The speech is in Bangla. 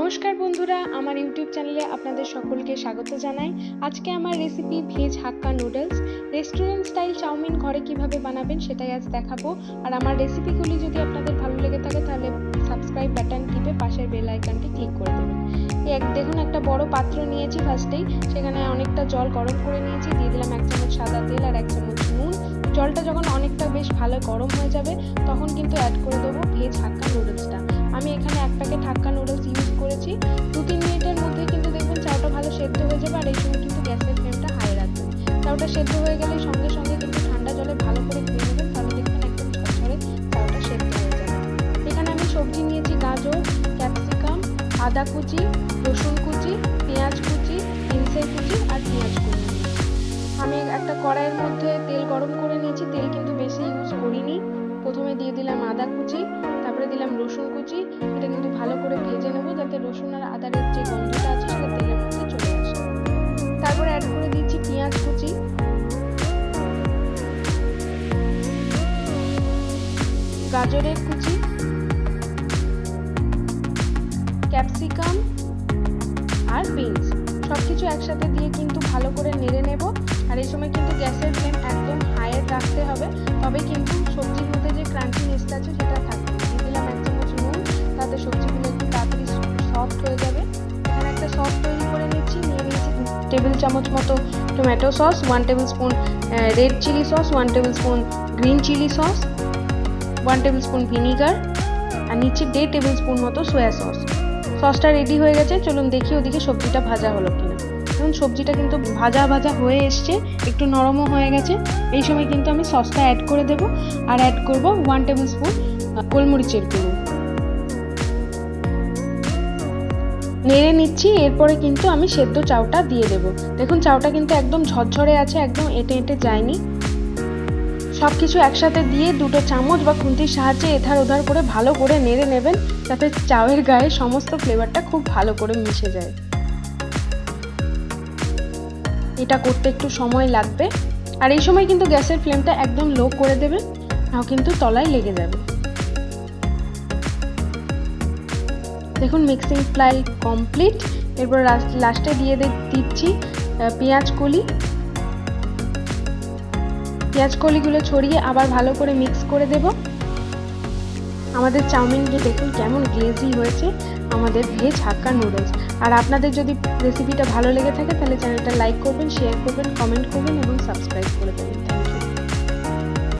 নমস্কার বন্ধুরা, আমার ইউটিউব চ্যানেলে আপনাদের সকলকে স্বাগত জানাই। আজকে আমার recipe veg hakka noodles. Restaurant style chow mein ঘরে কিভাবে বানাবেন সেটাই আজ দেখাবো। আর আমার রেসিপিগুলি যদি আপনাদের ভালো লেগে থাকে তাহলে সাবস্ক্রাইব বাটন টিপে পাশের বেল আইকনটি ক্লিক করে দেবেন। দেখুন, একটা বড় পাত্র নিয়েছি। ফার্স্টেই সেখানে অনেকটা জল গরম করে নিয়েছি, দিয়ে দিলাম 1 চামচ সাদা তেল আর 1 চামচ নুন। জলটা যখন অনেকটা বেশ ভালো গরম হয়ে যাবে তখন কিন্তু অ্যাড করে দেবো ভেজ হাক্কা নুডলসটা। আমি এখানে 1 প্যাকেট হাক্কা নুডলস ইউজ করেছি। 2-3 মিনিটের মধ্যে কিন্তু দেখবেন চাউটা ভালো সেদ্ধ হয়ে যাবে। আর এই সময় কিন্তু গ্যাসের ফ্লেমটা হাই রাখবেন। চাউটা সেদ্ধ হয়ে গেলে সঙ্গে সঙ্গে কিন্তু ঠান্ডা জলে ভালো করে ধুয়ে নেবেন, তাহলে দেখবেন একদম ঝরঝরে চাউটা সেদ্ধ হয়ে যাবে। এখানে আমি সবজি নিয়েছি গাজর, ক্যাপসিকাম, আদা কুচি, রসুন কুচি, পেঁয়াজ কুচি, বিনসের কুচি আর পেঁয়াজ কুচি। আমি একটা কড়াইয়ের মধ্যে তেল গরম করে নিয়েছি। তেল কিন্তু বেশি ইউজ করিনি। প্রথমে দিয়ে দিলাম আদা কুচি, তারপরে দিলাম রসুন কুচি। এটা কিন্তু ভালো করে ভেজে নেবো যাতে রসুন আর আদার যে গন্ধটা আছে সেটা তেলের মধ্যে চলে আসে। তারপরে অ্যাড করে দিচ্ছি পেঁয়াজ কুচি, গাজরের কুচি, ক্যাপসিকাম আর বিনস সবকিছু একসাথে দিয়ে কিন্তু ভালো করে নেড়ে নেব। আর এই সময় কিন্তু গ্যাসের ফ্লেম একদম হাইয়ে রাখতে হবে, তবে কিন্তু সবজির মধ্যে যে ক্রাঞ্চিনেসটা আছে সেটা থাকবে। দিয়ে দিলাম 1 চামচ নুন, তাতে সবজিগুলো একটু তাড়াতাড়ি সফট হয়ে যাবে। এখানে একটা সস তৈরি করে নিচ্ছি। নিয়ে নিয়েছি 2 টেবিল চামচ মতো tomato sauce, 1 tablespoon red chilli sauce, 1 tablespoon green chilli sauce, 1 tablespoon vinegar আর নিচ্ছি 1.5 টেবিল স্পুন মতো সোয়া সস। সসটা রেডি হয়ে গেছে। চলুন দেখি ওদিকে সবজিটা ভাজা হলো কিনা। এখন সবজিটা কিন্তু ভাজা ভাজা হয়ে এসছে, একটু নরমও হয়ে গেছে। এই সময় কিন্তু আমি সসটা অ্যাড করে দেব আর অ্যাড করব 1 টেবিল স্পুন গোলমরিচের গুঁড়ো। নেড়ে নিচ্ছি। এরপরে কিন্তু আমি সেদ্ধ চাউটা দিয়ে দেব। দেখুন চাউটা কিন্তু একদম ঝরঝরে আছে, একদম এঁটে এঁটে যায়নি। সব কিছু একসাথে দিয়ে 2 চামচ বা খুন্তির সাহায্যে এধার ওধার করে ভালো করে নেড়ে নেবেন, যাতে চাউয়ের গায়ে সমস্ত ফ্লেভারটা খুব ভালো করে মিশে যায়। এটা করতে একটু সময় লাগবে। আর এই সময় কিন্তু গ্যাসের ফ্লেমটা একদম লো করে দেবেন, নাও কিন্তু তলায় লেগে যাবে। দেখুন মিক্সিং ফ্রাই কমপ্লিট। এরপর লাস্টে দিয়ে দিচ্ছি পেঁয়াজ কলিগুলো ছড়িয়ে আবার ভালো করে মিক্স করে দেব। আমাদের চাউমিনটি দেখুন কেমন গ্লেজি হয়েছে, আমাদের ভেজ হাক্কা নুডলস। আর আপনাদের যদি রেসিপিটা ভালো লেগে থাকে তাহলে চ্যানেলটা লাইক করবেন, শেয়ার করবেন, কমেন্ট করবেন এবং সাবস্ক্রাইব করে দেবেন।